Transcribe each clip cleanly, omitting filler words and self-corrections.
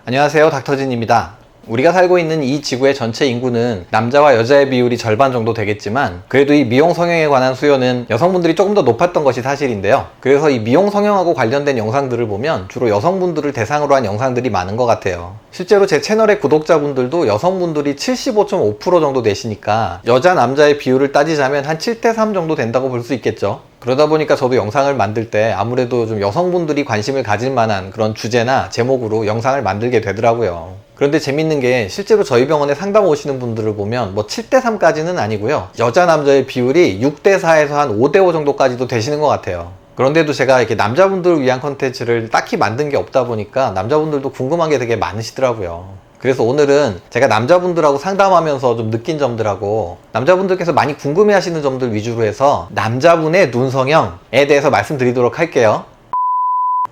안녕하세요, 닥터진입니다. 우리가 살고 있는 이 지구의 전체 인구는 남자와 여자의 비율이 절반 정도 되겠지만 그래도 이 미용 성형에 관한 수요는 여성분들이 조금 더 높았던 것이 사실인데요. 그래서 이 미용 성형하고 관련된 영상들을 보면 주로 여성분들을 대상으로 한 영상들이 많은 것 같아요. 실제로 제 채널의 구독자분들도 여성분들이 75.5% 정도 되시니까 여자 남자의 비율을 따지자면 한 7대3 정도 된다고 볼 수 있겠죠. 그러다 보니까 저도 영상을 만들 때 아무래도 좀 여성분들이 관심을 가질 만한 그런 주제나 제목으로 영상을 만들게 되더라고요. 그런데 재밌는 게 실제로 저희 병원에 상담 오시는 분들을 보면 뭐 7대3까지는 아니고요. 여자 남자의 비율이 6대4에서 한 5대5 정도까지도 되시는 것 같아요. 그런데도 제가 이렇게 남자분들을 위한 컨텐츠를 딱히 만든 게 없다 보니까 남자분들도 궁금한 게 되게 많으시더라고요. 그래서 오늘은 제가 남자분들하고 상담하면서 좀 느낀 점들하고 남자분들께서 많이 궁금해 하시는 점들 위주로 해서 남자분의 눈 성형에 대해서 말씀드리도록 할게요.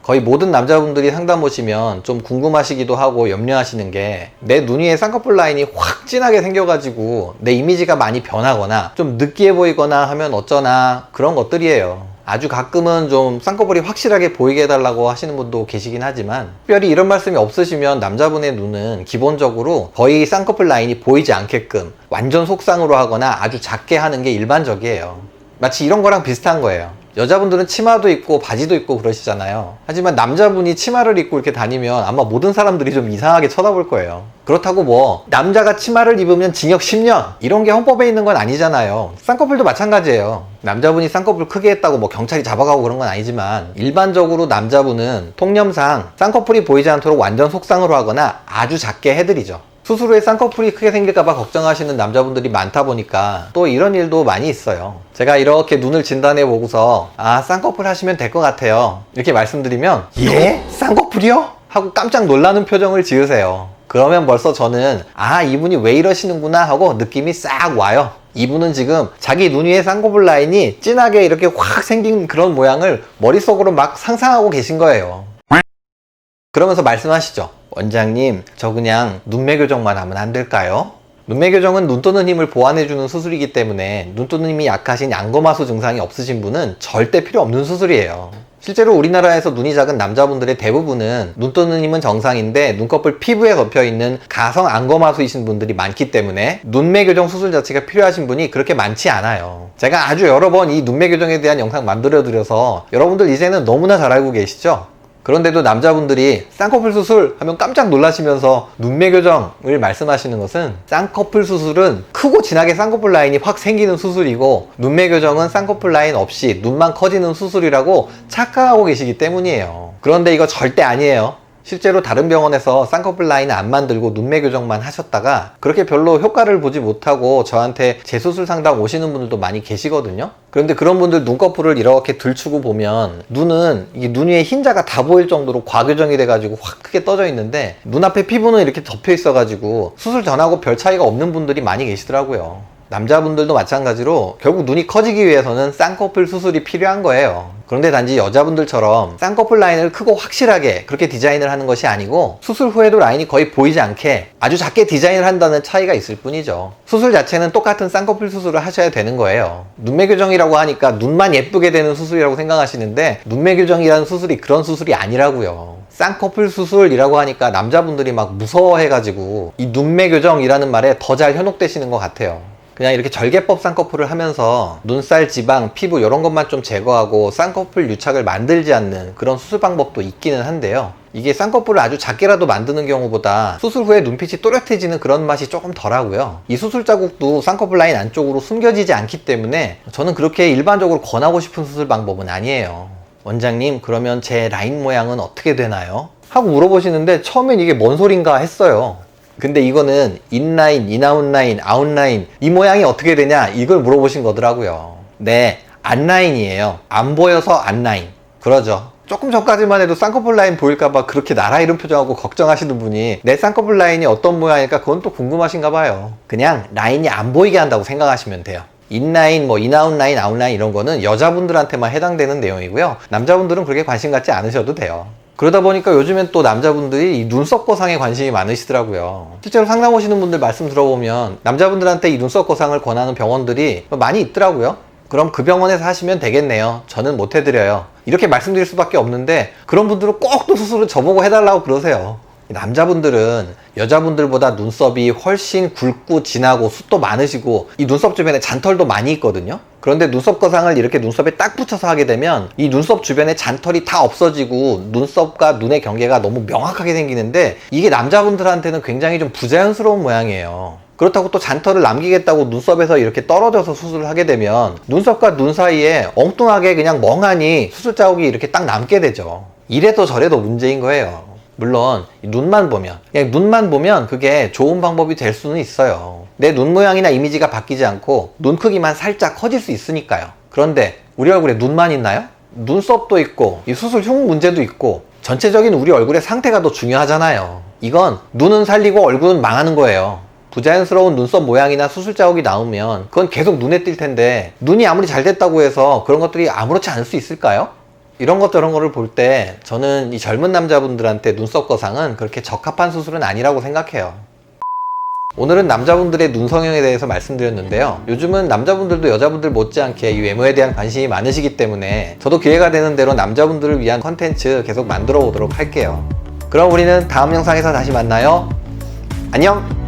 거의 모든 남자분들이 상담 오시면 좀 궁금하시기도 하고 염려하시는 게 내 눈 위에 쌍꺼풀 라인이 확 진하게 생겨가지고 내 이미지가 많이 변하거나 좀 느끼해 보이거나 하면 어쩌나 그런 것들이에요. 아주 가끔은 좀 쌍꺼풀이 확실하게 보이게 해달라고 하시는 분도 계시긴 하지만 특별히 이런 말씀이 없으시면 남자분의 눈은 기본적으로 거의 쌍꺼풀 라인이 보이지 않게끔 완전 속쌍으로 하거나 아주 작게 하는 게 일반적이에요. 마치 이런 거랑 비슷한 거예요. 여자분들은 치마도 입고 바지도 입고 그러시잖아요. 하지만 남자분이 치마를 입고 이렇게 다니면 아마 모든 사람들이 좀 이상하게 쳐다볼 거예요. 그렇다고 뭐 남자가 치마를 입으면 징역 10년 이런 게 헌법에 있는 건 아니잖아요. 쌍꺼풀도 마찬가지예요. 남자분이 쌍꺼풀 크게 했다고 뭐 경찰이 잡아가고 그런 건 아니지만 일반적으로 남자분은 통념상 쌍꺼풀이 보이지 않도록 완전 속쌍으로 하거나 아주 작게 해드리죠. 수술 후에 쌍꺼풀이 크게 생길까봐 걱정하시는 남자분들이 많다 보니까 또 이런 일도 많이 있어요. 제가 이렇게 눈을 진단해 보고서 쌍꺼풀 하시면 될 것 같아요 이렇게 말씀드리면 예? 쌍꺼풀이요? 하고 깜짝 놀라는 표정을 지으세요. 그러면 벌써 저는 이분이 왜 이러시는구나 하고 느낌이 싹 와요. 이분은 지금 자기 눈 위에 쌍꺼풀 라인이 진하게 이렇게 확 생긴 그런 모양을 머릿속으로 막 상상하고 계신 거예요. 그러면서 말씀하시죠. 원장님, 저 그냥 눈매 교정만 하면 안 될까요? 눈매 교정은 눈 떠는 힘을 보완해주는 수술이기 때문에 눈 떠는 힘이 약하신 양거마수 증상이 없으신 분은 절대 필요 없는 수술이에요. 실제로 우리나라에서 눈이 작은 남자분들의 대부분은 눈 떠는 힘은 정상인데 눈꺼풀 피부에 덮여있는 가성 안검하수이신 분들이 많기 때문에 눈매 교정 수술 자체가 필요하신 분이 그렇게 많지 않아요. 제가 아주 여러 번 이 눈매 교정에 대한 영상 만들어 드려서 여러분들 이제는 너무나 잘 알고 계시죠? 그런데도 남자분들이 쌍꺼풀 수술 하면 깜짝 놀라시면서 눈매 교정을 말씀하시는 것은 쌍꺼풀 수술은 크고 진하게 쌍꺼풀 라인이 확 생기는 수술이고 눈매 교정은 쌍꺼풀 라인 없이 눈만 커지는 수술이라고 착각하고 계시기 때문이에요. 그런데 이거 절대 아니에요. 실제로 다른 병원에서 쌍꺼풀 라인을 안 만들고 눈매 교정만 하셨다가 그렇게 별로 효과를 보지 못하고 저한테 재수술 상담 오시는 분들도 많이 계시거든요. 그런데 그런 분들 눈꺼풀을 이렇게 들추고 보면 눈은 이게 눈 위에 흰자가 다 보일 정도로 과교정이 돼가지고 확 크게 떠져 있는데 눈앞에 피부는 이렇게 덮여 있어가지고 수술 전하고 별 차이가 없는 분들이 많이 계시더라고요. 남자분들도 마찬가지로 결국 눈이 커지기 위해서는 쌍꺼풀 수술이 필요한 거예요. 그런데 단지 여자분들처럼 쌍꺼풀 라인을 크고 확실하게 그렇게 디자인을 하는 것이 아니고 수술 후에도 라인이 거의 보이지 않게 아주 작게 디자인을 한다는 차이가 있을 뿐이죠. 수술 자체는 똑같은 쌍꺼풀 수술을 하셔야 되는 거예요. 눈매 교정이라고 하니까 눈만 예쁘게 되는 수술이라고 생각하시는데 눈매 교정이라는 수술이 그런 수술이 아니라고요. 쌍꺼풀 수술이라고 하니까 남자분들이 막 무서워해가지고 이 눈매 교정이라는 말에 더 잘 현혹되시는 것 같아요. 그냥 이렇게 절개법 쌍꺼풀을 하면서 눈살, 지방, 피부 이런 것만 좀 제거하고 쌍꺼풀 유착을 만들지 않는 그런 수술 방법도 있기는 한데요. 이게 쌍꺼풀을 아주 작게라도 만드는 경우보다 수술 후에 눈빛이 또렷해지는 그런 맛이 조금 덜하고요. 이 수술 자국도 쌍꺼풀 라인 안쪽으로 숨겨지지 않기 때문에 저는 그렇게 일반적으로 권하고 싶은 수술 방법은 아니에요. 원장님, 그러면 제 라인 모양은 어떻게 되나요? 하고 물어보시는데 처음엔 이게 뭔 소린가 했어요. 근데 이거는 인라인, 인아웃라인, 아웃라인 이 모양이 어떻게 되냐 이걸 물어보신 거더라고요. 네, 안라인이에요. 안 보여서 안라인. 그러죠. 조금 전까지만 해도 쌍꺼풀 라인 보일까봐 그렇게 나라 이름 표정하고 걱정하시는 분이 내 쌍꺼풀 라인이 어떤 모양일까 그건 또 궁금하신가 봐요. 그냥 라인이 안 보이게 한다고 생각하시면 돼요. 인라인, 인아웃라인, 아웃라인 이런 거는 여자분들한테만 해당되는 내용이고요. 남자분들은 그렇게 관심 갖지 않으셔도 돼요. 그러다 보니까 요즘엔 또 남자분들이 이 눈썹 거상에 관심이 많으시더라고요. 실제로 상담 오시는 분들 말씀 들어보면 남자분들한테 이 눈썹 거상을 권하는 병원들이 많이 있더라고요. 그럼 그 병원에서 하시면 되겠네요. 저는 못 해드려요. 이렇게 말씀드릴 수밖에 없는데 그런 분들은 꼭 또 수술을 저보고 해달라고 그러세요. 남자분들은 여자분들보다 눈썹이 훨씬 굵고 진하고 숱도 많으시고 이 눈썹 주변에 잔털도 많이 있거든요. 그런데 눈썹 거상을 이렇게 눈썹에 딱 붙여서 하게 되면 이 눈썹 주변에 잔털이 다 없어지고 눈썹과 눈의 경계가 너무 명확하게 생기는데 이게 남자분들한테는 굉장히 좀 부자연스러운 모양이에요. 그렇다고 또 잔털을 남기겠다고 눈썹에서 이렇게 떨어져서 수술을 하게 되면 눈썹과 눈 사이에 엉뚱하게 그냥 멍하니 수술 자국이 이렇게 딱 남게 되죠. 이래도 저래도 문제인 거예요. 물론 눈만 보면, 그냥 눈만 보면 그게 좋은 방법이 될 수는 있어요. 내 눈 모양이나 이미지가 바뀌지 않고 눈 크기만 살짝 커질 수 있으니까요. 그런데 우리 얼굴에 눈만 있나요? 눈썹도 있고 이 수술 흉 문제도 있고 전체적인 우리 얼굴의 상태가 더 중요하잖아요. 이건 눈은 살리고 얼굴은 망하는 거예요. 부자연스러운 눈썹 모양이나 수술 자국이 나오면 그건 계속 눈에 띌 텐데 눈이 아무리 잘 됐다고 해서 그런 것들이 아무렇지 않을 수 있을까요? 이런 것 저런 거를 볼 때 저는 이 젊은 남자분들한테 눈썹 거상은 그렇게 적합한 수술은 아니라고 생각해요. 오늘은 남자분들의 눈 성형에 대해서 말씀드렸는데요. 요즘은 남자분들도 여자분들 못지않게 이 외모에 대한 관심이 많으시기 때문에 저도 기회가 되는 대로 남자분들을 위한 컨텐츠 계속 만들어 보도록 할게요. 그럼 우리는 다음 영상에서 다시 만나요. 안녕!